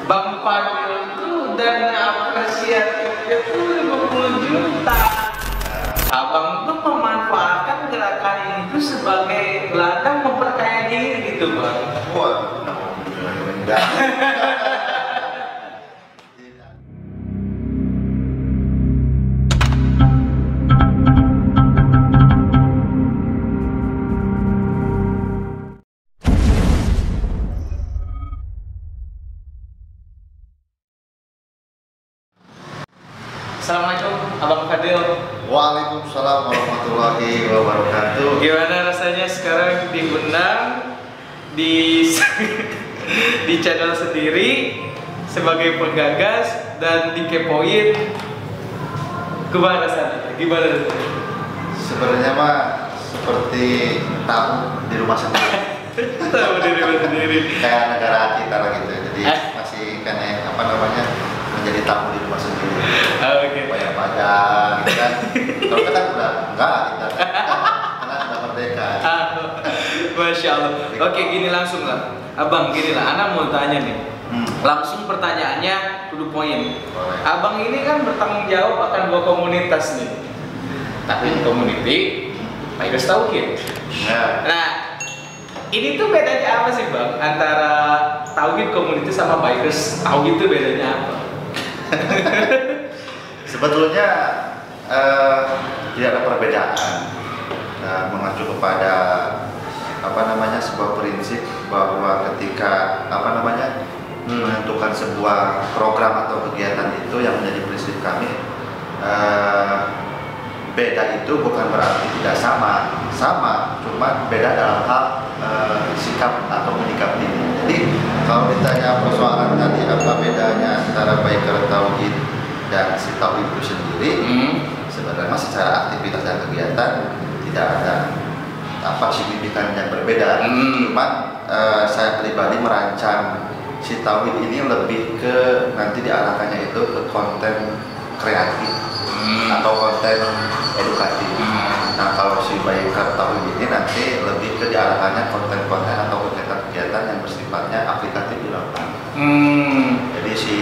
Bang Fadil itu dana apresiatifnya itu 50 juta. Abang tuh memanfaatkan gerakan itu sebagai ladang memperkaya diri gitu bang. Wah, enggak. Assalamualaikum Abang Fadil. Waalaikumsalam warahmatullahi wabarakatuh. Gimana rasanya sekarang diundang di di channel sendiri sebagai penggagas dan dikepoin? Gimana rasanya? Sebenarnya mah seperti tamu di rumah sendiri. Tahu diri sendiri. Kayak negara kita lah gitu. Jadi masih kena apa namanya menjadi tamu di rumah sendiri. Oke. Bayar pajak, gitu kan. Kalau kita udah enggak, kita karena sudah merdeka. Masya Allah. Oke, gini langsung lah. Abang, gini lah. Ana mau tanya nih. Langsung pertanyaannya to the point. Boleh. Abang ini kan bertanggung jawab akan dua komunitas nih. Tapi community, Bikers Tauhid. Ya. Nah, ini tuh bedanya apa sih bang? Antara Tauhid Community sama Bikers Tauhid itu bedanya apa? Sebetulnya tidak ada perbedaan, mengacu kepada apa namanya sebuah prinsip bahwa ketika apa namanya menentukan sebuah program atau kegiatan itu yang menjadi prinsip kami, beda itu bukan berarti tidak sama, cuma beda dalam hal sikap atau menyikapi. Jadi kalau ditanya persoalan tadi apa bedanya antara biker tauhid dan si tauhid itu sendiri, sebenarnya secara aktivitas dan kegiatan tidak ada apa signifikan yang berbeda. Cuma saya pribadi merancang si tauhid ini lebih ke nanti diarahkannya itu ke konten kreatif atau konten edukatif. Nah kalau si biker tauhid ini nanti lebih ke diarahkannya konten-konten atau kegiatan-kegiatan yang bersifatnya aplikatif di lapangan. Jadi si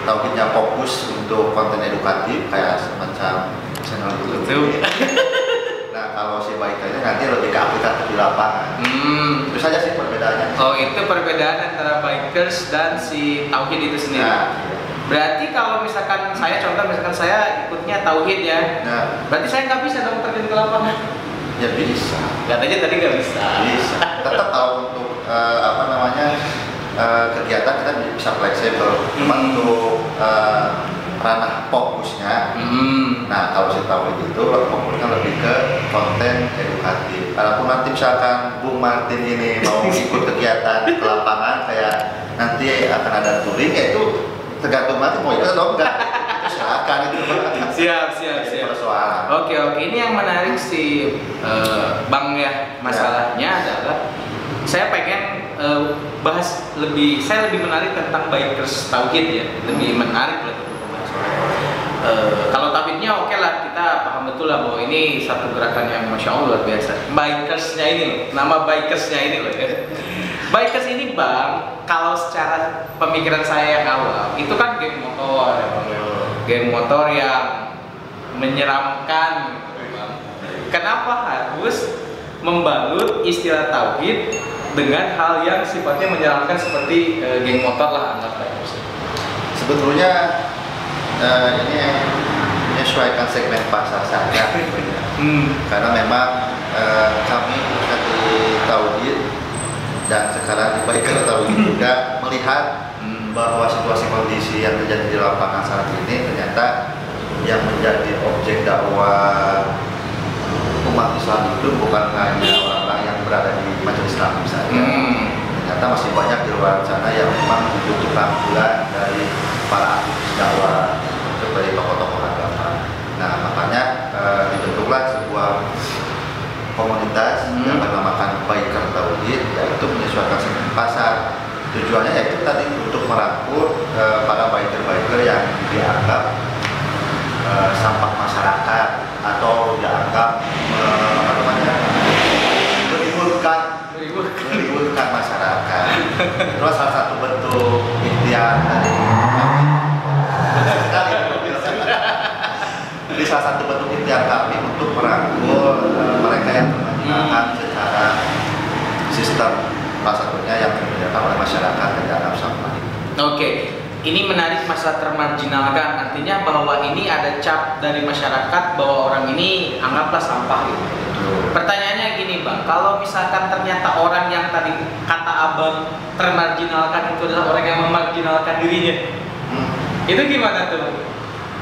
tauhidnya fokus untuk konten edukatif kayak semacam channel YouTube. Nah kalau si bikernya nanti lebih ke aplikatif di lapangan. Itu saja sih perbedaannya. Oh itu perbedaan antara Bikers dan si Tauhid itu sendiri. Nah, berarti kalau misalkan saya ikutnya Tauhid ya. nah, Berarti saya nggak bisa dong terjun ke lapangan. ya bisa. Katanya tadi nggak bisa. Bisa. Tetap kalau untuk apa namanya kegiatan kita bisa fleksibel. Cuma untuk ranah fokusnya. Nah kalau si tauhid itu fokusnya lebih ke konten edukatif. Kalaupun nanti misalkan Bung Martin ini mau ikut kegiatan ke lapangan kayak nanti akan ada touring, ya itu tergantung nanti mau ikut atau enggak. Silakan itu. Siap. Persoalan. Oke. Ini yang menarik si Bang ya. Masalahnya adalah saya pengen bahas saya lebih menarik tentang Bikers Tauhid ya. Lebih menarik lah untuk pembahasannya. Kalau Tauhidnya oke lah, kita paham betul lah bahwa ini satu gerakan yang Masya Allah luar biasa. Bikersnya ini loh, nama Bikersnya ini loh ya. Bikers ini bang, kalau secara pemikiran saya yang awal, itu kan geng motor ya bang. Geng motor yang menyeramkan gitu, bang. Kenapa harus membalut istilah tauhid dengan hal yang sifatnya menyeramkan seperti geng motor lah anggaplah. Sebetulnya ini menyesuaikan segmen pasar saja. Karena memang kami di tauhid dan sekarang di biker tauhid juga melihat bahwa situasi kondisi yang terjadi di lapangan saat ini ternyata yang menjadi objek dakwah umat Islam itu bukan hanya orang-orang yang berada di majelis Islam saja. Ternyata masih banyak di luar sana yang memang butuh rangkulan dari para aktivis dakwah, dari tokoh-tokoh agama. Nah makanya dibentuklah sebuah komunitas yang bernamakan Biker Tauhid, yaitu menyesuaikan segmen pasar. Tujuannya yaitu tadi untuk merangkul para biker-biker yang dianggap sampah masyarakat atau dianggap meribukan masyarakat. Itulah salah satu bentuk ikhtiar dari Oke, ini menarik masalah termarginalkan. Artinya bahwa ini ada cap dari masyarakat bahwa orang ini anggaplah sampah gitu. Pertanyaannya gini bang, kalau misalkan ternyata orang yang tadi kata abang termarginalkan itu adalah orang yang memarginalkan dirinya, itu gimana tuh?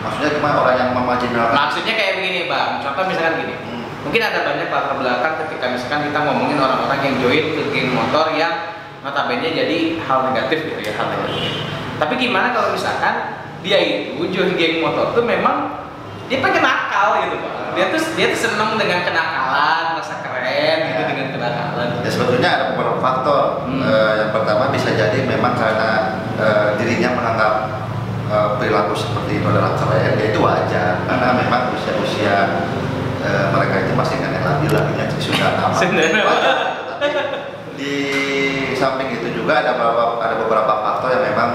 Maksudnya gimana orang yang memarginalkan? Maksudnya kayak begini bang, contoh misalkan gini, mungkin ada banyak latar belakang ketika misalkan kita ngomongin orang-orang yang join ke geng motor yang notabene jadi hal negatif gitu ya, hal negatif. Tapi gimana kalau misalkan dia itu join geng motor tuh memang dia pengen nakal gitu bang. Dia tuh seneng dengan kenakalan, rasa keren gitu dengan kenakalan. Ya sebetulnya ada beberapa faktor. Yang pertama bisa jadi memang karena dirinya menganggap perilaku seperti itu adalah keren, ya itu wajar karena memang usia mereka itu masih nenek labil lakinya sudah aman. Wajar. Tapi di samping itu juga ada beberapa faktor yang memang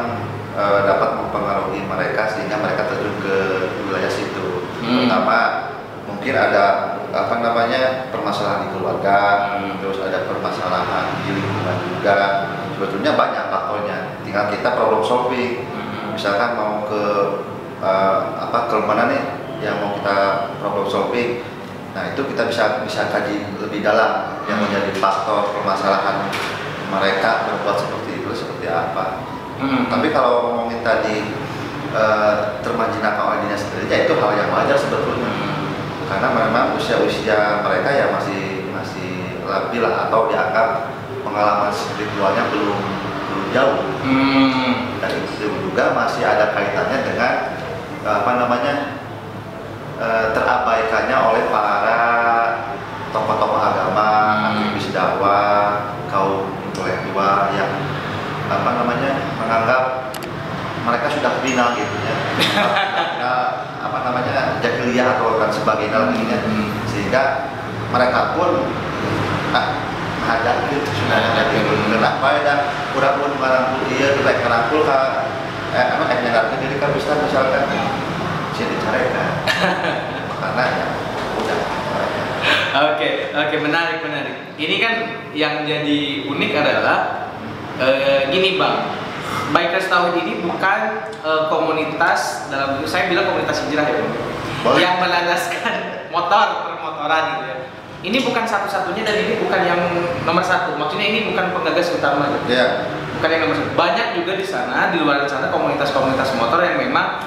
dapat mempengaruhi mereka sehingga mereka terjun ke wilayah situ. Pertama mungkin ada permasalahan di keluarga, terus ada permasalahan di lingkungan juga. Sebetulnya banyak faktornya. Tinggal kita problem solving. Misalkan mau ke mana nih yang mau kita problem solving. Nah itu kita bisa kaji lebih dalam yang menjadi faktor permasalahan mereka berbuat seperti itu seperti apa. Tapi kalau ngomongin tadi termarginalkan oleh dirinya sendiri, ya itu hal yang wajar sebetulnya. Karena memang usia mereka ya masih labil lah, atau dianggap pengalaman spiritualnya belum jauh. Dan itu juga masih ada kaitannya dengan terabaikannya oleh para tokoh-tokoh agama, aktivis dakwah, kaum intelektual yang menganggap mereka sudah final gitu ya. Jahiliyah atau dan sebagainya lainnya. Sehingga mereka pun menghadapi sudah kenapa ya kurang pun merangkul dia kita merangkul menyenangkan diri kan bisa misalkan bisa dicarekan karena ya udah. Oke, menarik. Ini kan yang jadi unik adalah gini bang, Bikers Tauhid ini bukan komunitas dalam bentuk, saya bilang komunitas hijrah ya bang, yang berlandaskan permotoran gitu ya. Ini bukan satu-satunya dan ini bukan yang nomor satu. Maksudnya ini bukan penggagas utama gitu. Yeah. Bukan yang nomor satu. Banyak juga di sana, di luar sana komunitas-komunitas motor yang memang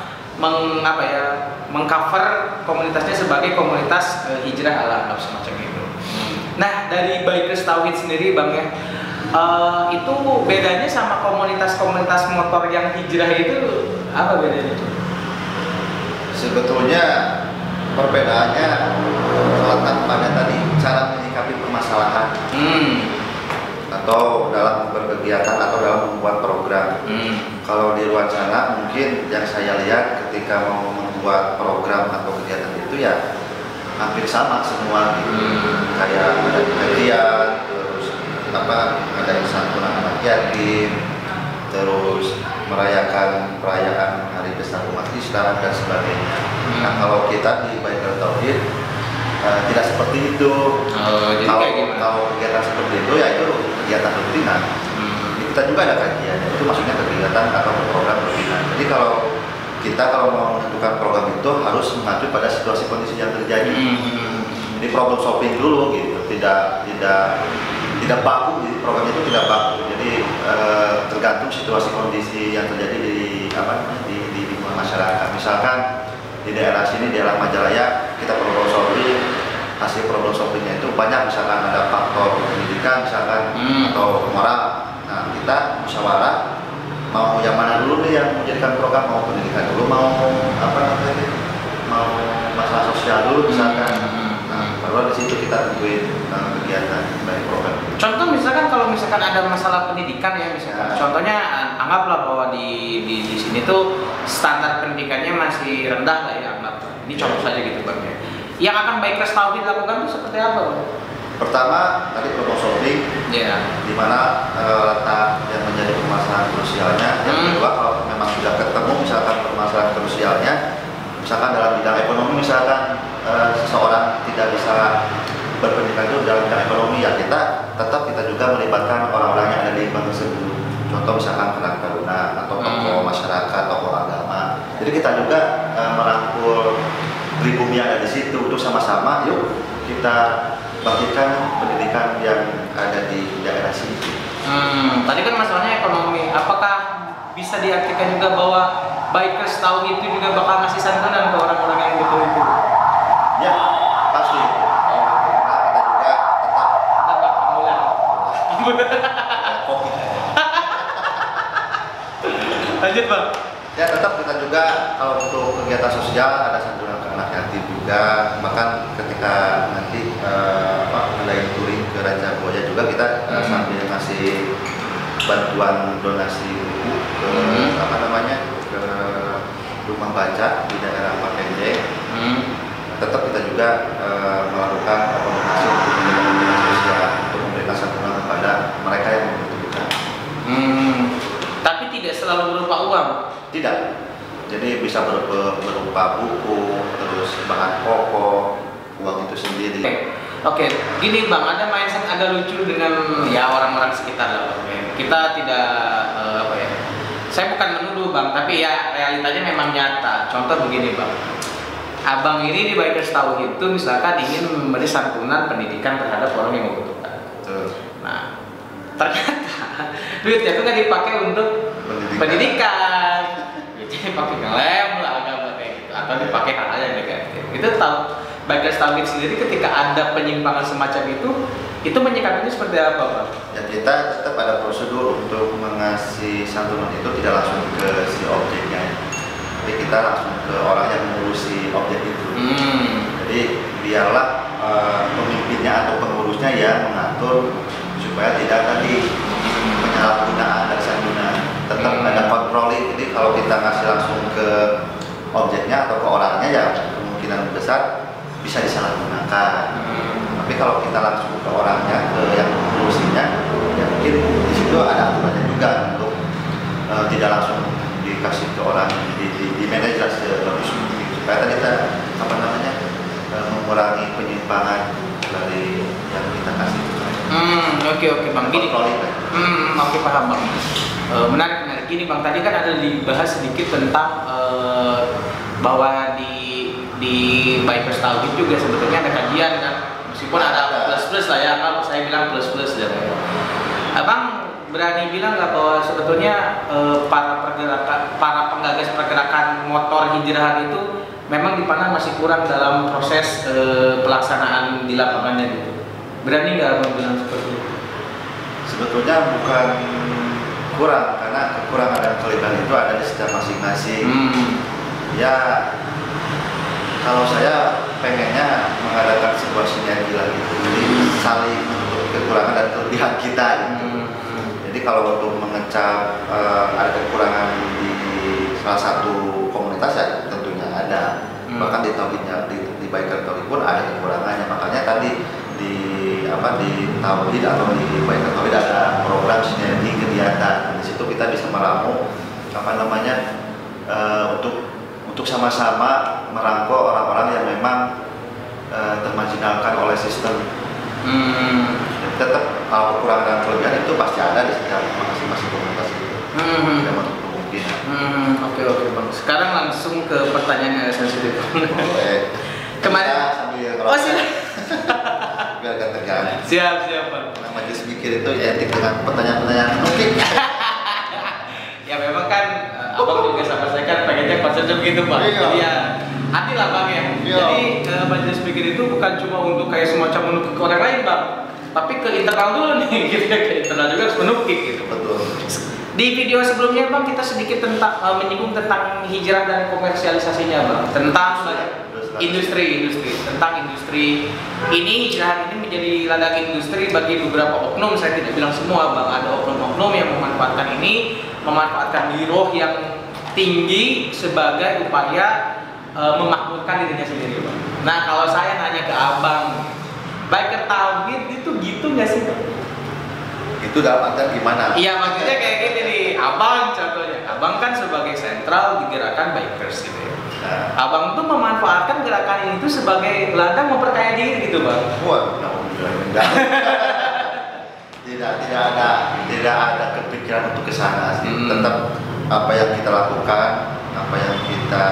mengcover komunitasnya sebagai komunitas hijrah ala semacam itu. Nah dari Bikers Tauhid sendiri bang ya, itu bedanya sama komunitas-komunitas motor yang hijrah itu apa bedanya? Sebetulnya perbedaannya terletak pada tadi cara menyikapi permasalahan atau dalam berkegiatan atau dalam membuat program. Kalau di luar sana mungkin yang saya lihat ketika mau membuat program atau kegiatan itu ya hampir sama semua gitu. Kayak ada kajian, terus ada santunan anak yatim, terus merayakan perayaan hari besar umat Islam dan sebagainya. Nah kalau kita di Bikers Tauhid tidak seperti itu. Kalau kegiatan seperti itu ya itu kegiatan rutinan. Kita juga ada kajian, itu maksudnya kegiatan atau program rutinan. Jadi kalau mau menentukan program itu harus mengacu pada situasi kondisi yang terjadi. Jadi problem solving dulu gitu, tidak baku. Jadi program itu tidak baku. Jadi tergantung situasi kondisi yang terjadi di lingkungan masyarakat. Misalkan di daerah sini, daerah Majalaya, kita problem solving, hasil problem solvingnya itu banyak, misalkan ada faktor pendidikan misalkan atau moral. Nah kita musyawarah mau yang mana dulu nih yang menjadikan program, mau pendidikan dulu, mau masalah sosial dulu misalkan. Nah baru di situ kita tentuin kegiatan dari program. Contoh misalkan kalau misalkan ada masalah pendidikan ya misalkan, contohnya anggaplah bahwa di sini tuh standar pendidikannya masih rendah lah ya, anggap. Ini contoh saja gitu bang ya. Yang akan Bikers Tauhid lakukan itu seperti apa bang? Pertama tadi problem solving, di mana letak yang menjadi permasalahan krusialnya. Yang kedua kalau memang sudah ketemu misalkan permasalahan krusialnya, misalkan dalam bidang ekonomi, misalkan seseorang tidak bisa berpendidikan itu dalam bidang ekonomi, ya kita juga melibatkan orang-orang yang ada di lingkungan tersebut. Contoh misalkan Karang Taruna atau Jadi kita juga merangkul pribumi yang ada di situ untuk sama-sama yuk kita bangkitkan pendidikan yang ada di daerah sini. Tadi kan masalahnya ekonomi. Apakah bisa diartikan juga bahwa bikers tahun itu juga bakal ngasih santunan ke orang-orang yang butuh itu? Ya, pasti. Karena kita juga tetap kopi. Lanjut bang. Ya tetap kita juga kalau untuk kegiatan sosial ada santunan ke anak yatim juga. Bahkan ketika nanti ngadain touring ke Raja Buaya juga kita sambil ngasih bantuan donasi buku ke ke rumah baca di daerah Pakendeng. Tetap kita juga melakukan donasi untuk kegiatan sosial untuk memberikan santunan kepada mereka yang membutuhkan. Tapi tidak selalu berupa uang. Tidak. Jadi bisa berupa buku, terus bahan pokok, uang itu sendiri. Oke. Gini bang, ada mindset agak lucu dengan ya orang-orang sekitar lah. Kita tidak saya bukan menuduh bang, tapi ya realitanya memang nyata. Contoh begini bang, abang ini di Bikers Tauhid itu misalkan ingin memberi santunan pendidikan terhadap orang yang membutuhkan. Nah, ternyata duitnya itu nggak dipakai untuk pendidikan, duitnya dipakai ngelem lah agama kayak gitu, atau dipakai hal-hal yang negatif. Itu tahu Bikers Tauhid sendiri ketika ada penyimpangan semacam itu menyikapinya seperti apa Pak? Ya kita tetap ada prosedur untuk mengasih santunan itu tidak langsung ke si objeknya, tapi kita langsung ke orang yang mengurusi objek itu. Jadi biarlah pemimpinnya atau pengurusnya yang mengatur supaya tidak tadi penyalahgunaan dari santunan. Tetap ada kontroli. Jadi kalau kita ngasih langsung ke objeknya atau ke orangnya ya kemungkinan besar bisa disalahgunakan. Tapi kalau kita langsung ke orangnya, ke yang mengurusinya, ya mungkin di situ ada aturannya juga untuk tidak langsung dikasih ke orang di manage supaya tadi kita mengurangi penyimpangan dari yang kita kasih. Oke bang. Gini. Oke paham bang. Menarik. Gini bang, tadi kan ada dibahas sedikit tentang bahwa di Bikers Tauhid juga sebetulnya ada kajian kan, meskipun ada plus lah ya, kalau saya bilang plus ya. Abang berani bilang nggak bahwa sebetulnya para penggagas pergerakan motor hijrahan itu memang dipandang masih kurang dalam proses pelaksanaan di lapangannya gitu? Berani nggak abang bilang seperti itu? Sebetulnya bukan kurang, karena kekurangan dan kelebihan itu ada di setiap masing-masing. Ya kalau saya pengennya mengadakan sebuah sinergi lagi, jadi saling menutup kekurangan dan kelebihan kita gitu. Jadi kalau untuk mengecap ada kekurangan di salah satu komunitas ya tentunya ada. Bahkan di Biker Tauhid pun ada kekurangannya. Makanya tadi di Tauhid atau di Biker Tauhid ada program sinergi kegiatan. Di situ kita bisa meramu untuk sama-sama merangkul orang-orang yang memang termarginalkan oleh sistem. Tetap kalau kekurangan dan kelebihan itu pasti ada di setiap masing-masing komunitas itu. Tidak menutup kemungkinan. Oke bang. Sekarang langsung ke pertanyaan yang sensitif. Kemarin. Siap. Biar gak tegang. Siap bang. Nah, majelis mikir itu identik dengan pertanyaan-pertanyaan mungkin. Ya memang kan abang juga sama saya kan pengennya konsepnya begitu bang. Jadi ya hati lah bang ya. Jadi majelis mikir itu bukan cuma untuk kayak semacam menukik ke orang lain bang, tapi ke internal dulu nih, gitu ya. Ke internal juga harus menukik gitu. Betul. Di video sebelumnya bang kita sedikit menyinggung tentang hijrah dan komersialisasinya bang, tentang industri ini hijrah ini menjadi ladang industri bagi beberapa oknum. Saya tidak bilang semua bang, ada oknum-oknum yang memanfaatkan giroh yang tinggi sebagai upaya memakmurkan dirinya sendiri bang. Nah kalau saya nanya ke abang, Biker Tauhid itu gitu nggak sih bang? Itu dalam artian gimana? Iya maksudnya kayak gini nih, abang contohnya, abang kan sebagai sentral di gerakan bikers gitu ya. Abang tuh memanfaatkan gerakan ini tuh sebagai ladang memperkaya diri gitu bang. Enggak. Tidak ada kepikiran untuk kesana sih. Tetap apa yang kita lakukan apa yang kita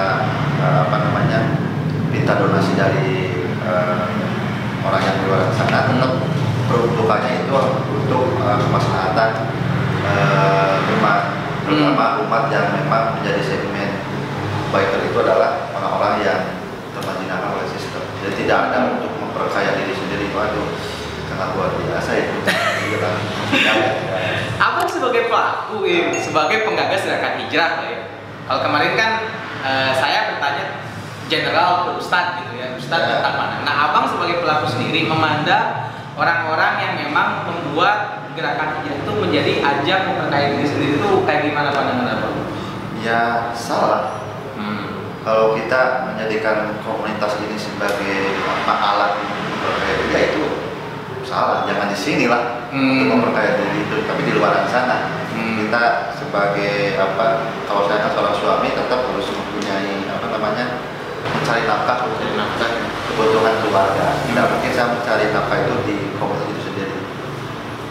minta donasi dari orang yang di luar sana, tetap peruntukannya itu untuk kemaslahatan umat, terutama umat yang memang menjadi segmen biker itu adalah orang-orang yang termarginalkan oleh sistem. Jadi tidak ada untuk memperkaya diri sendiri. Waduh, karena luar biasa itu. Abang sebagai pelaku, sebagai penggagas gerakan hijrah ya. Kalau kemarin kan saya bertanya general ke Ustadz gitu ya, Ustadz tentang mana. Nah, abang sebagai pelaku sendiri memandang orang-orang yang memang membuat gerakan hijrah itu menjadi ajang memperkaya diri sendiri itu kayak gimana pandangan abang? Ya salah. Kalau kita menjadikan komunitas ini sebagai alat memperkaya diri, ya itu salah. Jangan di sini lah untuk memperkaya diri itu, tapi di luar sana. Kita sebagai kalau saya kan seorang suami tetap harus mempunyai mencari nafkah kebutuhan keluarga. Tidak mungkin saya mencari nafkah itu di komunitas itu sendiri.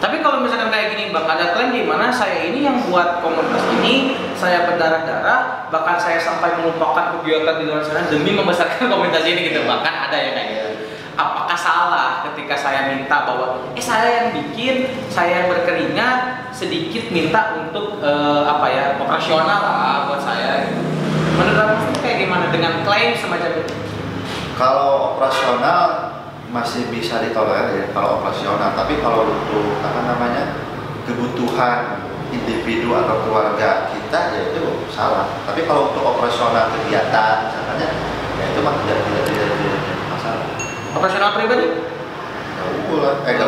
Tapi kalau misalkan kayak gini bang, ada klaim di mana saya ini yang buat komunitas ini, saya berdarah-darah, bahkan saya sampai melupakan kegiatan di luar sana demi membesarkan komunitas ini gitu, bahkan ada yang kayak gitu. Apakah salah ketika saya minta bahwa saya yang bikin, saya yang berkeringat, sedikit minta untuk operasional lah buat saya gitu. Menurut abang itu kayak gimana dengan klaim semacam itu? Kalau operasional masih bisa ditolerir kalau operasional, tapi kalau untuk kebutuhan individu atau keluarga kita, ya itu salah. Tapi kalau untuk operasional kegiatan misalnya, ya itu mah tidak masalah. Operasional pribadi? Nggak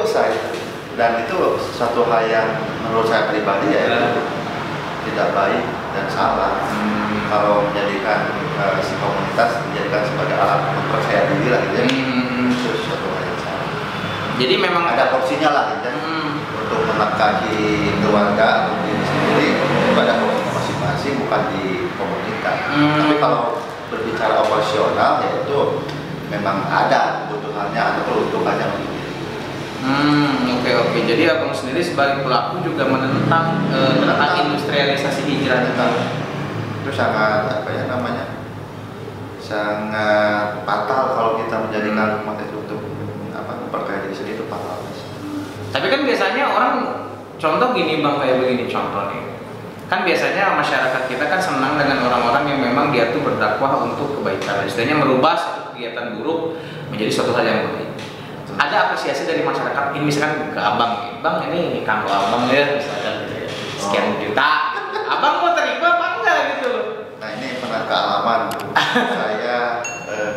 usah. Dan itu suatu hal yang menurut saya pribadi ya itu tidak baik dan salah. Kalau menjadikan si komunitas dijadikan sebagai alat memperkaya diri lah gitu ya, itu suatu hal yang salah. Jadi memang ada porsinya lah gitu ya, untuk menafkahi keluarga atau diri sendiri pada porsinya masing-masing, bukan di komunitas. Tapi kalau berbicara operasional, ya itu memang ada kebutuhannya atau peruntukannya untuk diri. Oke. Jadi abang sendiri sebagai pelaku juga menentang industrialisasi hijrah itu sangat sangat fatal kalau kita menjadikan umat itu untuk memperkaya diri sendiri, itu fatal. Tapi kan biasanya orang contoh gini bang, kayak begini contoh nih. Kan biasanya masyarakat kita kan senang dengan orang-orang yang memang dia tuh berdakwah untuk kebaikan, istilahnya merubah satu kegiatan buruk menjadi suatu hal yang baik. Ada apresiasi dari masyarakat, ini misalkan ke abang, bang ini kanggo abang ya misalkan gitu ya, sekian juta, abang mau terima apa enggak gitu. Nah ini pernah kealaman saya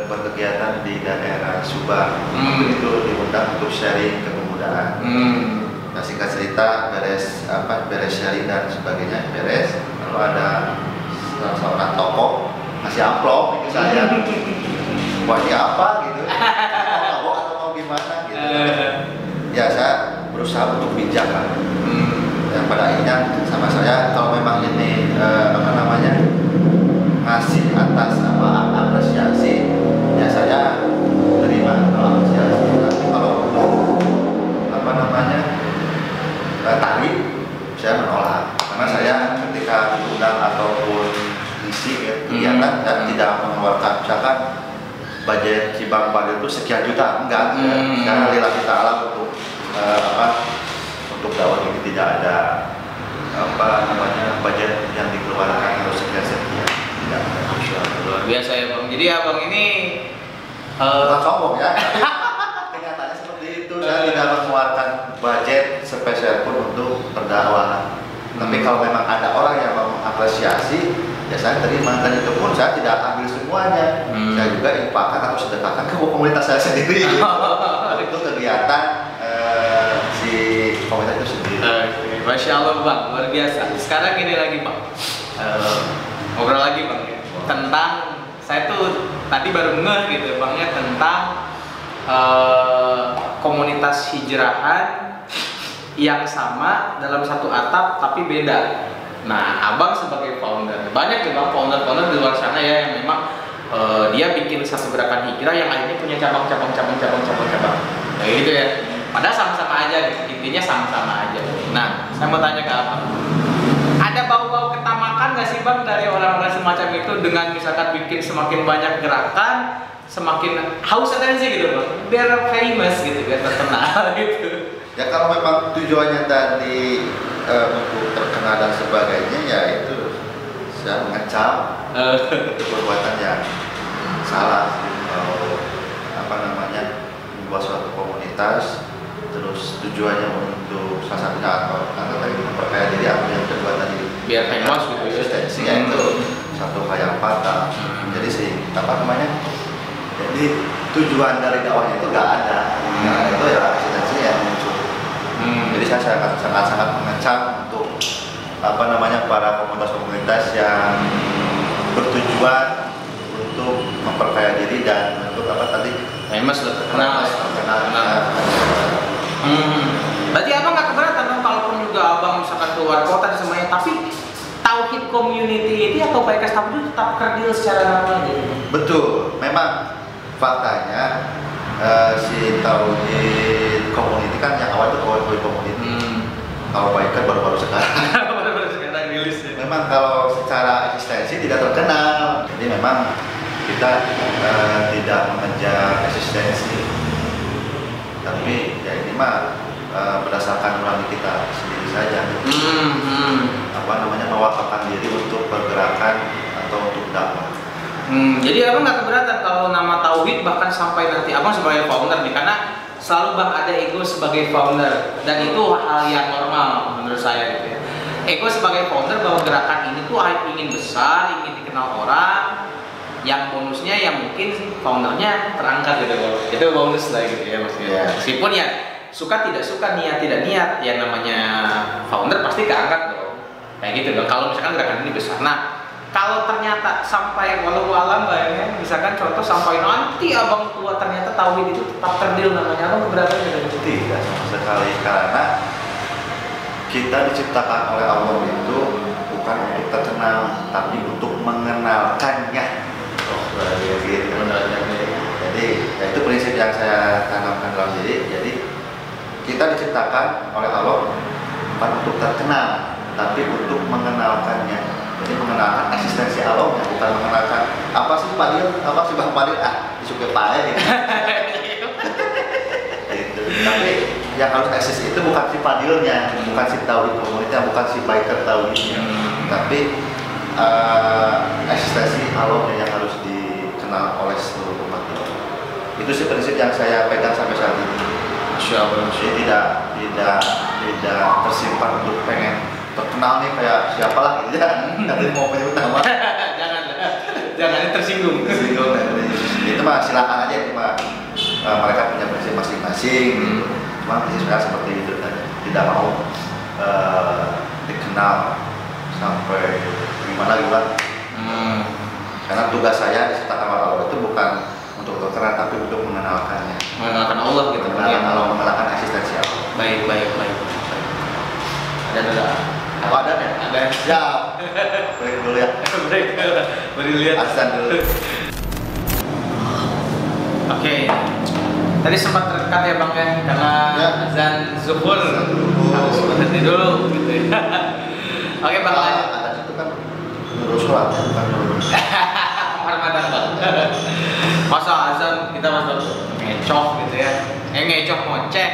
berkegiatan di daerah Subang, itu diundang untuk sharing kepemudaan. Nah singkat cerita beres sharing dan sebagainya beres, lalu ada seorang tokoh ngasih amplop ke saya, wah ini apa gitu, mau gimana gitu. Ya saya berusaha untuk bijak kan. Dan pada akhirnya sama saya, kalau memang ini ngasih atas apresiasi, ya saya terima kalau apresiasi. Tapi kalau untuk tarif, saya menolak karena saya ketika diundang ataupun isi kegiatan dan tidak mengeluarkan misalkan budget Cibang Badut itu sekian juta, enggak. Karena lillahi ta'ala untuk dakwah ini tidak ada budget yang dikeluarkan harus sekian. Tidak ada. Luar biasa ya bang. Jadi abang ini bukan sombong ya. Kenyataannya seperti itu. Saya tidak mengeluarkan budget sepeser pun untuk berdakwah. Tapi kalau memang ada orang yang mau mengapresiasi, ya saya terima, dan itu pun saya tidak ambil semuanya. Saya juga infakkan atau sedekahkan ke komunitas saya sendiri. Itu kegiatan si komunitas itu sendiri. Masya Allah bang, luar biasa. Sekarang ini lagi bang, ngobrol lagi bang ya, tentang saya tuh tadi baru ngeh gitu bang ya tentang komunitas hijrahan yang sama dalam satu atap tapi beda. Nah, abang sebagai founder, banyak ya bang founder-founder di luar sana ya yang memang dia bikin satu gerakan hijrah yang akhirnya punya cabang-cabang, kayak gitu ya. Padahal sama-sama aja, intinya sama-sama aja. Nah, saya mau tanya ke abang, Bang dari orang-orang semacam itu dengan misalkan bikin semakin banyak gerakan, semakin haus atensi gitu Bang, biar famous gitu, biar terkenal gitu. Ya kalau memang tujuannya tadi untuk terkenal dan sebagainya, ya itu saya mengecam itu perbuatan yang salah. Kalau apa namanya membuat suatu komunitas terus tujuannya untuk salah satunya atau tadi memperkaya diri, atau yang kedua tadi Biar famous gitu ya. eksistensinya itu satu hal yang fatal. Jadi sih apa namanya? Jadi tujuan dari dakwahnya itu nggak ada. Nah, itu ya eksistensinya yang muncul. Jadi saya sangat mengecam untuk apa namanya para komunitas-komunitas yang bertujuan untuk memperkaya diri dan untuk apa tadi Famous lah, terkenal. Berarti abang nggak keberatan dong kalaupun juga abang misalkan keluar kota dan semuanya, tapi tauhid community ini atau Bikers Tauhid itu tetap kerdil secara normal gitu. Betul, memang faktanya si tauhid community kan yang awal itu tauhid community. Kalau Biker baru-baru sekarang. Baru-baru sekarang rilis ya. Memang kalau secara eksistensi tidak terkenal, jadi memang kita tidak mengejar eksistensi, tapi ya ini mah berdasarkan nurani kita sendiri saja. Apa namanya, mewakafkan diri untuk pergerakan atau untuk dakwah. Jadi abang nggak keberatan kalau nama tauhid bahkan sampai nanti abang sebagai founder nih, karena selalu bang ada ego sebagai founder dan itu hal yang normal menurut saya gitu ya. Ego sebagai founder bahwa gerakan ini tuh ingin besar, ingin dikenal orang, yang bonusnya yang mungkin foundernya terangkat gitu loh. Itu bonus lah gitu ya maksudnya. Yeah. Meskipun ya suka tidak suka, niat tidak niat, yang namanya founder pasti keangkat dong. Kayak gitu dong. Kalau misalkan gerakan ini besar. Nah, kalau ternyata sampai walau alam bayangnya, misalkan contoh sampai nanti abang tua ternyata tauhid itu tetap kerdil namanya, abang keberatan gitu? Tidak sama sekali, karena kita diciptakan oleh Allah itu bukan untuk terkenal, tapi untuk mengenalkannya. Jadi ya itu prinsip yang saya tanamkan dalam diri. Jadi kita diciptakan oleh Allah bukan untuk terkenal, tapi untuk mengenalkannya. Jadi mengenalkan eksistensi Allah, bukan mengenalkan apa sih Padil, apa sih Bang Padil, disukai pae gitu. Gitu. Tapi yang harus eksis itu bukan si Padilnya, bukan si tauhid komunitas, bukan si biker tauhidnya, tapi eksistensi Allah yang harus dikenal oleh seluruh umat itu. Itu sih prinsip yang saya pegang sampai saat ini. Masya Allah. Jadi tidak tersimpan untuk pengen terkenal nih kayak siapa lah gitu ya. Nanti mau menyebut nama. Jangan tersinggung. Itu mah silakan aja, itu mah mereka punya prinsip masing-masing. Gitu. Cuma prinsip saya seperti itu tadi. Tidak mau dikenal sampai gimana gitu kan. Karena tugas saya di Setaka Allah itu bukan untuk terkenal, tapi untuk mengenalkannya. Mengenalkan Allah gitu. Mengenalkan eksistensi Allah. Baik. Ada. Apa ada ya? Ada. Siap. Break dulu ya. Beri lihat. Azan dulu. Oke. Tadi sempat terdekat ya Bang ya, karena azan zuhur harus berhenti dulu gitu ya. Oke Bang. Azan itu kan menurut sholat, bukan menurut Ramadan Bang. Masa azan kita masuk ngecoh gitu ya. Ngecoh ngoceh.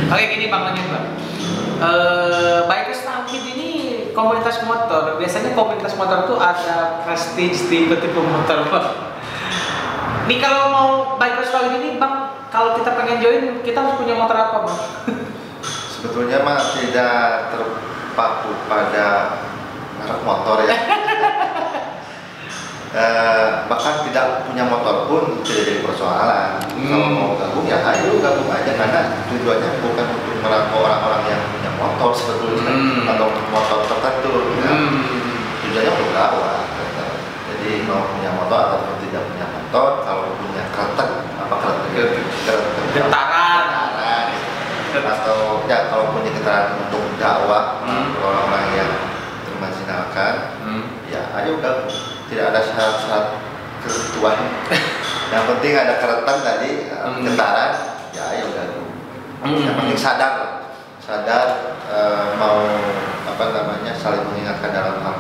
Oke gini Bang, lanjut Bang. Bikers Tauhid ini komunitas motor. Biasanya komunitas motor tuh ada prestige tipe-tipe motor Bang. Nih kalau mau Bikers Tauhid ini Bang, kalau kita pengen join, kita harus punya motor apa Bang? Sebetulnya mah tidak terpaku pada merek motor ya. Bahkan tidak punya motor pun tidak jadi persoalan. Kalau mau gabung ya ayo gabung aja, karena tujuannya bukan untuk merangkul orang-orang yang punya motor sebetulnya atau motor tertentu. Tujuannya untuk dakwah. Jadi mau punya motor atau tidak punya motor, kalau punya kretek Getaran atau ya kalau punya getaran untuk dakwah orang-orang yang termarginalkan, ya ayo gabung. Tidak ada syarat-syarat ketentuan. Yang penting ada keretan tadi, getaran, ya ayo gabung. Yang penting sadar mau apa namanya, saling mengingatkan dalam hal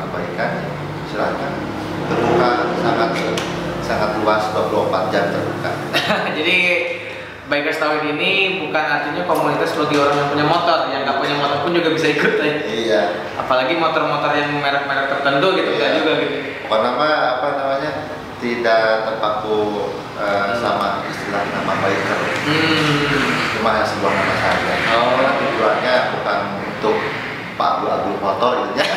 sangat luas, 24 jam terbuka. Jadi Bikers Tauhid ini bukan artinya komunitas bagi orang yang punya motor, yang nggak punya motor pun juga bisa ikut ya. Iya. Apalagi motor-motor yang merek-merek tertentu gitu, nggak juga gitu. Apa namanya tidak terpaku sama istilah nama biker. Cuma hanya sebuah nama saja. Karena tujuannya bukan untuk Pak Abdul motor gitu ya.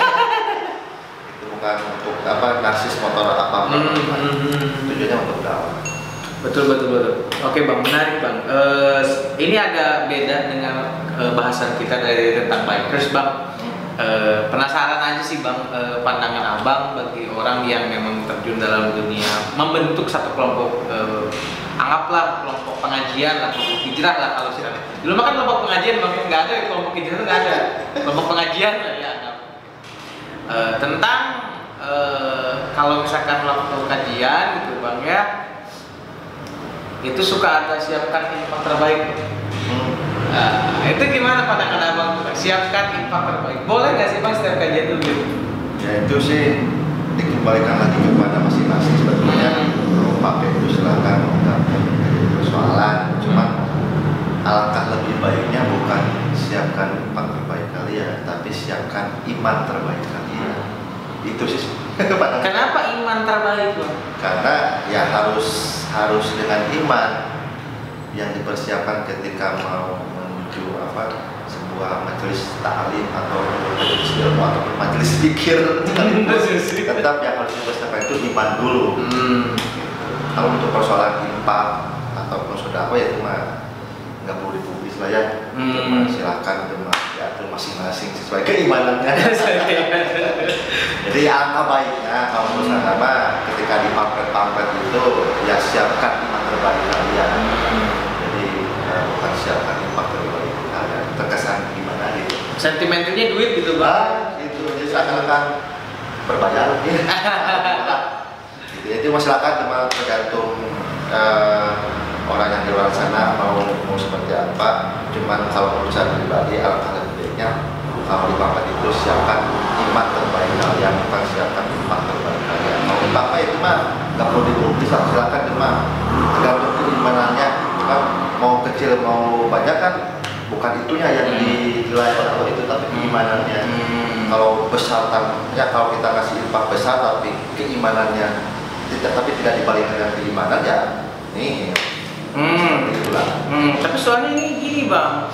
Itu bukan untuk narsis motor apapun. Tujuannya untuk dakwah. Betul. Oke bang, menarik bang. Ini agak beda dengan bahasan kita dari tentang bikers bang. Penasaran aja sih bang, pandangan abang bagi orang yang memang terjun dalam dunia membentuk satu kelompok, anggaplah kelompok pengajian lah, kelompok hijrah lah kalau sekarang. Dulu mah kan kelompok pengajian bang, nggak ada kelompok hijrah itu nggak ada, kelompok pengajian lah ya. Tentang kalau misalkan melakukan kajian gitu bang ya. Itu suka ada siapkan infak terbaik. Itu gimana pandangan abang? Siapkan infak terbaik. Boleh nggak sih bang setiap kajian itu? Ya itu sih dikembalikan lagi kepada masing-masing sebetulnya. Mau pakai itu silakan, mau persoalan. Cuman alangkah lebih baiknya bukan siapkan infak terbaik kalian, tapi siapkan iman terbaik kalian. Itu sih. Kenapa iman terbaik bang? Karena ya harus dengan iman yang dipersiapkan ketika mau menuju sebuah majelis ta'lim atau majelis ilmu atau majelis pikir. Tetap yang harus dipersiapkan itu iman dulu. Kalau untuk persoalan infak ataupun sedekah ya itu mah nggak perlu dipublis lah ya. Silakan itu mah diatur masing-masing sesuai keimanannya. Jadi angka baiknya kalau bersama ketika di pamflet itu ya siapkan iman terbaik kalian. Jadi bukan siapkan iman terbaik kalian. Terkesan gimana gitu. Sentimentalnya duit gitu bang. Itu jadi seakan-akan berbayar. Gitu. Itu masyarakat cuma tergantung orang yang di luar sana mau seperti apa. Cuman kalau menurut saya pribadi alangkah lebih baiknya kalau di pamflet itu siapkan iman terbaik kalian, bukan siapkan iman terbaik kalian. Mau apa itu mah nggak perlu dipublis, silakan cuma tergantung keimanannya. Kan mau kecil mau banyak kan bukan itunya yang dinilai oleh itu, tapi keimanannya. Kalau besar ya kalau kita kasih infak besar tapi keimanannya tapi tidak dibalik dengan keimanan ya nih. Tapi soalnya ini gini bang,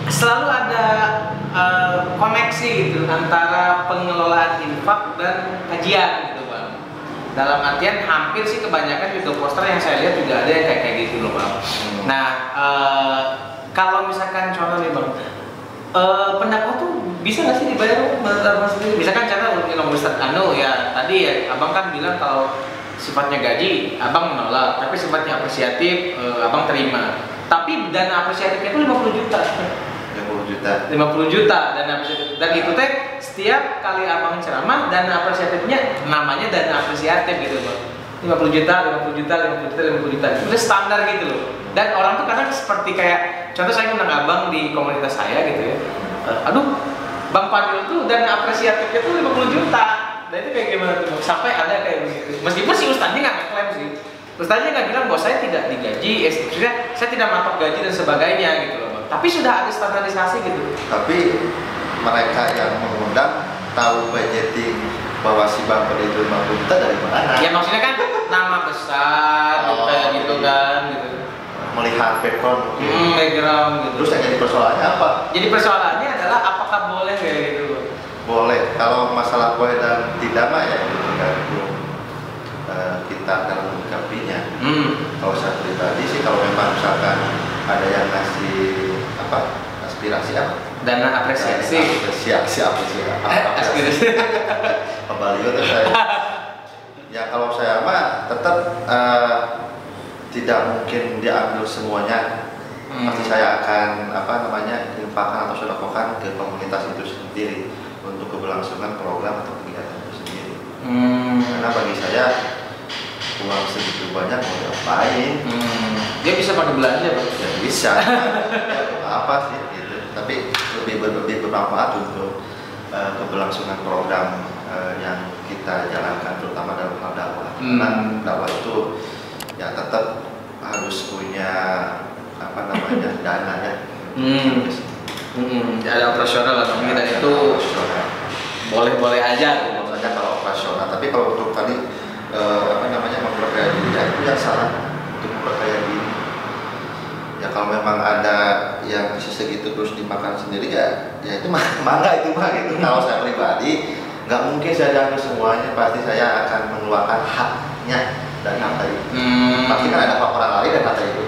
selalu ada koneksi gitu antara pengelolaan infak dan kajian gitu bang. Dalam artian hampir sih kebanyakan juga poster yang saya lihat juga ada yang kayak gitu loh bang. Nah kalau misalkan contoh nih bang, pendakwah tuh bisa nggak sih dibayar menurut abang sendiri? Misalkan contoh Ustaz Anu ya tadi ya abang kan bilang kalau sifatnya gaji, abang menolak, tapi sifatnya apresiatif, abang terima. Tapi dana apresiatifnya itu 50 juta. 50 juta dana apresiatif. Dan itu teh setiap kali abang ceramah dana apresiatifnya namanya dana apresiatif gitu bang. 50 juta. Itu udah standar gitu loh. Dan orang tuh kadang seperti kayak contoh saya undang abang di komunitas saya gitu ya. Aduh, Bang Fadil tuh dana apresiatifnya tuh 50 juta. Nah itu kayak gimana tuh? Sampai ada kayak begitu. Meskipun si ustadznya nggak ngeklaim sih. Ustadznya nggak bilang bahwa saya tidak digaji, maksudnya saya tidak matok gaji dan sebagainya gitu loh bang. Tapi sudah ada standarisasi gitu. Tapi mereka yang mengundang tahu budgeting bahwa si Bang Fadil itu 50 juta dari mana? Ya maksudnya kan nama besar gitu kan gitu. Melihat background gitu. Terus yang jadi persoalannya apa? Jadi persoalannya adalah apakah boleh kayak gitu? Boleh. Kalau masalah boleh dan tidak mah ya tergantung kita dalam menyikapinya. Kalau saya pribadi sih kalau memang misalkan ada yang ngasih aspirasi apa? Dana apresiasi. Apresiasi. Kembali ke saya. Ya kalau saya mah tetap tidak mungkin diambil semuanya. Pasti saya akan infakkan atau sedekahkan ke komunitas itu sendiri untuk keberlangsungan program atau kegiatan itu sendiri. Karena bagi saya uang segitu banyak mau diapain? Dia bisa pakai belanja bang? Ya bisa. Apa sih gitu? Tapi lebih bermanfaat untuk keberlangsungan program yang kita jalankan, terutama dalam hal dakwah. Karena dakwah itu ya tetap harus punya apa namanya dana ya. Ada operasional atau kita itu boleh-boleh aja gitu. Maksudnya kalau operasional, tapi kalau untuk tadi apa namanya memperkaya diri ya itu yang salah untuk memperkaya diri. Ya kalau memang ada yang bisa segitu terus dimakan sendiri ya itu mangga itu mah gitu. Kalau saya pribadi nggak mungkin saya jamin semuanya, pasti saya akan mengeluarkan haknya dan harta itu. Pasti kan ada hak orang lain dan harta itu.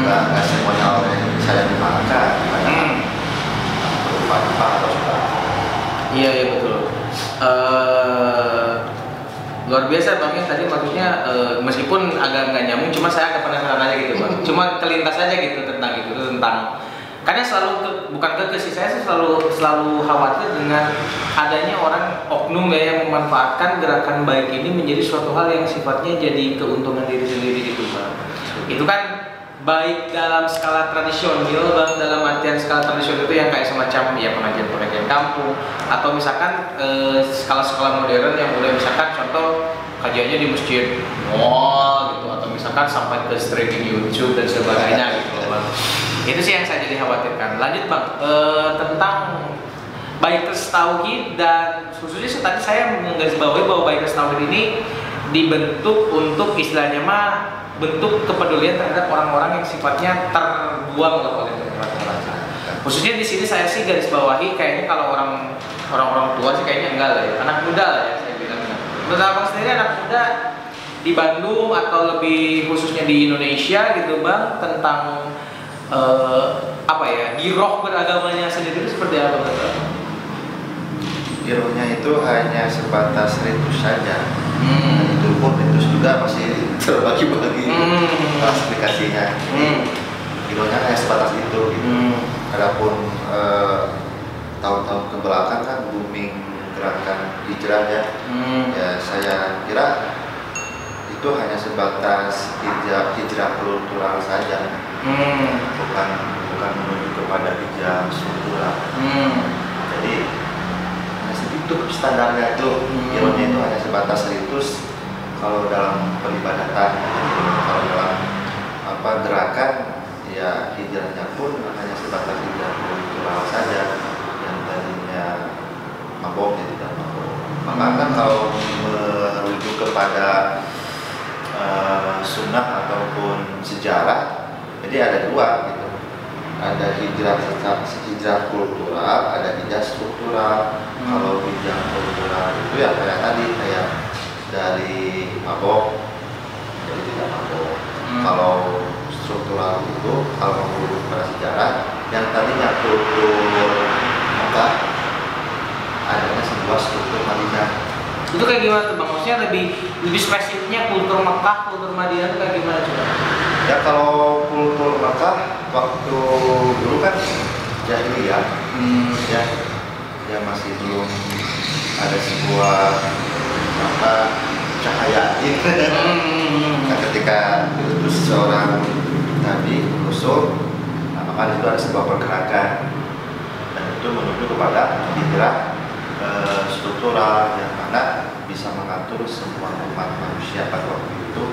Nggak semuanya oleh saya dimakan. Berupa atau sudah. Iya betul. Luar biasa Bang ya, tadi maksudnya meskipun agak nggak nyambung, cuma saya agak penasaran aja gitu Bang. Cuma terlintas aja gitu tentang karena bukan sih, saya selalu khawatir dengan adanya orang oknum ya yang memanfaatkan gerakan baik ini menjadi suatu hal yang sifatnya jadi keuntungan diri sendiri gitu Bang. Itu kan baik dalam skala tradisional Bang, dalam artian skala tradisional itu yang kayak semacam ya pengajian kampung, atau misalkan skala-skala modern yang udah misalkan contoh kajiannya di masjid mall gitu, atau misalkan sampai ke streaming YouTube dan sebagainya gitu Bang. Itu sih yang saya jadi khawatirkan. Lanjut Bang, tentang Bikers Tauhid, dan khususnya tadi saya menggarisbawahi bahwa Bikers Tauhid ini dibentuk untuk istilahnya mah bentuk kepedulian terhadap orang-orang yang sifatnya terbuang oleh masyarakat. Khususnya di sini saya sih garis bawahi kayaknya kalau orang-orang tua sih kayaknya enggak lah ya, anak muda lah ya saya bilang. Menurut Abang sendiri anak muda di Bandung atau lebih khususnya di Indonesia gitu Bang, tentang apa ya, giroh beragamanya sendiri itu seperti apa Bang? Girohnya itu hanya sebatas ritus saja. Itu pun ritus juga masih terbagi-bagi klasifikasinya. Girohnya hanya sebatas itu gitu. Adapun tahun-tahun kebelakang kan booming gerakan hijrah ya. Ya saya kira itu hanya sebatas hijrah kultural saja. Bukan menuju kepada hijrah struktural. Jadi segitu standarnya itu, girohnya itu hanya sebatas ritus. Kalau dalam peribadatan, kalau dalam gerakan, ya hijrahnya pun hanya sebatas hijrah kultural saja, yang tadinya mabok ya tidak mabok. Maka kan kalau merujuk kepada sunnah ataupun sejarah, jadi ada dua gitu. Ada hijrah kultural, ada hijrah struktural. Kalau hijrah kultural itu ya kayak tadi, kayak dari mabok jadi tidak mabok. Kalau struktural itu kalau menurut pada sejarah, yang tadinya kultur Mekah adanya sebuah struktur Madinah. Itu kayak gimana tuh Bang? Maksudnya lebih spesifiknya kultur Mekah, kultur Madinah itu kayak gimana coba? Ya kalau kultur Mekah waktu dulu kan jahiliyah, ya masih belum ada sebuah cahaya nah, ketika diutus seorang nabi Rasul, maka itu ada sebuah pergerakan dan itu menuju kepada hijrah struktural yang mana bisa mengatur semua umat manusia pada waktu itu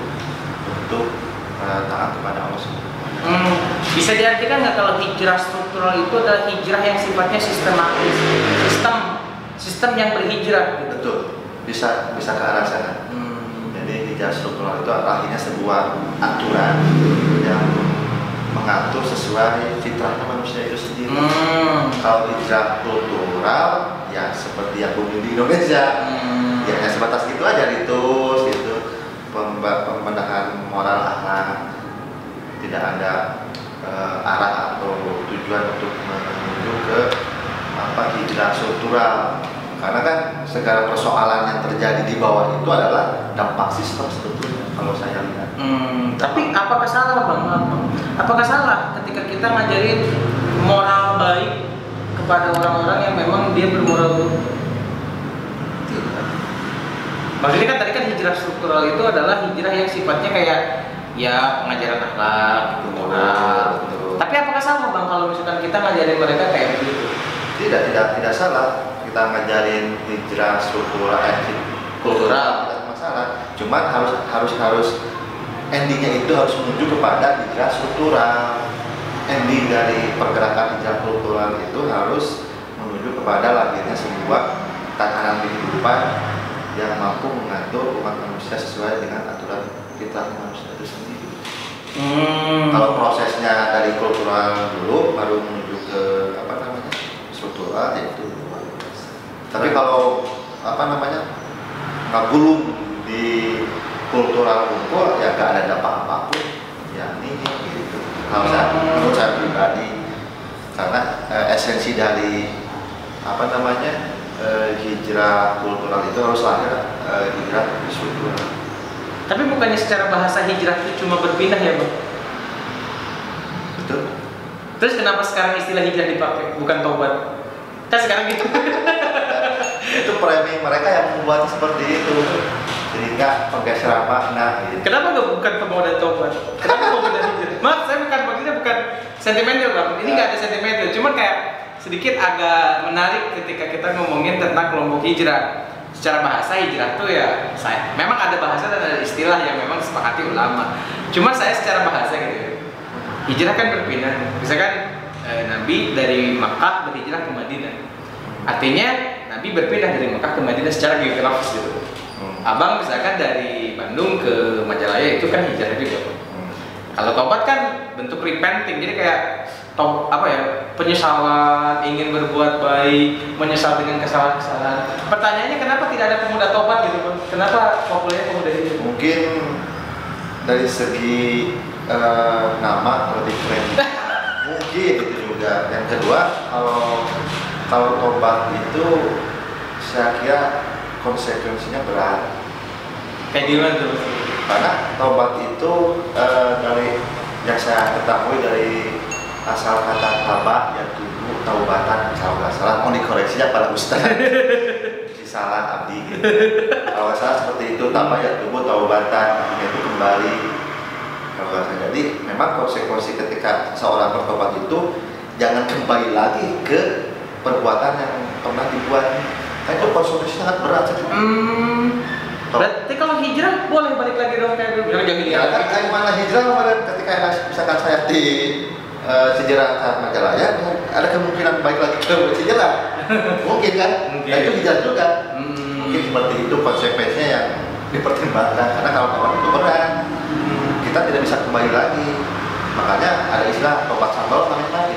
untuk taat kepada Allah SWT. Bisa diartikan nggak kalau hijrah struktural itu adalah hijrah yang sifatnya sistematis, sistem yang berhijrah gitu? Betul, bisa ke arah sana. Jadi hijrah struktural itu artinya sebuah aturan yang mengatur sesuai fitrahnya manusia itu sendiri. Kalau hijrah kultural ya seperti yang booming di Indonesia, ya hanya sebatas itu aja, ritus gitu, pembenahan moral akhlak, tidak ada arah atau tujuan untuk menuju ke hijrah struktural. Karena kan segala persoalan yang terjadi di bawah itu adalah dampak sistem sebetulnya kalau saya lihat. Tapi apakah salah Bang? Apakah salah ketika kita ngajarin moral baik kepada orang-orang yang memang dia bermoral buruk? Tidak. Maksudnya kan tadi kan hijrah struktural itu adalah hijrah yang sifatnya kayak ya pengajaran akhlak, moral. Tapi apakah salah Bang kalau misalkan kita ngajarin mereka kayak begitu? Tidak salah. kita ngajarin hijrah struktural, kultural tidak masalah. Cuman harus endingnya itu harus menuju kepada hijrah struktural. Ending dari pergerakan hijrah kultural itu harus menuju kepada lahirnya sebuah tatanan kehidupan yang mampu mengatur umat manusia sesuai dengan aturan fitrah manusia itu sendiri. Kalau prosesnya dari kultural dulu baru menuju ke struktural itu. Tapi kalau ngagulung di kultural unggul ya gak ada dampak apapun ya ini gitu. Kalau menurut saya pribadi, karena esensi dari hijrah kultural itu harus lahir hijrah struktural. Tapi bukannya secara bahasa hijrah itu cuma berpindah ya Bang? Betul. Terus kenapa sekarang istilah hijrah dipakai, bukan tobat? Kan sekarang gitu. Itu framing mereka yang membuat seperti itu, sehingga pergeseran makna gitu. Kenapa nggak bukan tobat dan tobat? Kenapa tobat dan hijrah? Maaf, saya maksudnya bukan sentimental Bang. Ini nggak ada sentimental, cuman kayak sedikit agak menarik ketika kita ngomongin tentang kelompok hijrah. Secara bahasa hijrah tuh ya, memang ada bahasa dan ada istilah yang memang disepakati ulama. Cuma saya secara bahasa gitu, hijrah kan berpindah. Misalkan Nabi dari Makkah berhijrah ke Madinah. Artinya Nabi berpindah dari Makkah ke Madinah secara geografis gitu. Abang misalkan dari Bandung ke Majalaya itu kan hijrah juga. Kalau tobat kan bentuk repenting, jadi kayak penyesalan, ingin berbuat baik, menyesal dengan kesalahan-kesalahan. Pertanyaannya kenapa tidak ada pemuda tobat gitu Bang? Kenapa populernya pemuda hijrah? Mungkin dari segi nama lebih keren. Mungkin itu juga. Yang kedua, kalau tobat itu saya kira konsekuensinya berat. Kayak gimana tuh? Karena tobat itu dari yang saya ketahui dari asal kata tabah ya tubuh taubatan, kalau nggak salah mau dikoreksinya para ustaz. Si salah abdi gitu. Kalau nggak salah seperti itu, tabah ya tubuh taubatan, artinya itu kembali. Kalau nggak salah, jadi memang konsekuensi ketika seorang bertobat itu jangan kembali lagi ke perbuatan yang pernah dibuat. Itu konsekuensinya sangat berat sih. Berarti kalau hijrah boleh balik lagi dong kayak dulu. Ya kan mana hijrah kemarin ketika misalkan saya di sejarah Majalaya ada kemungkinan balik lagi ke sejarah. Mungkin kan? Nah, itu hijrah juga. Mungkin seperti itu konsekuensinya yang dipertimbangkan karena kalau tobat itu berat. Kita tidak bisa kembali lagi. Makanya ada istilah tobat sambal panen lagi.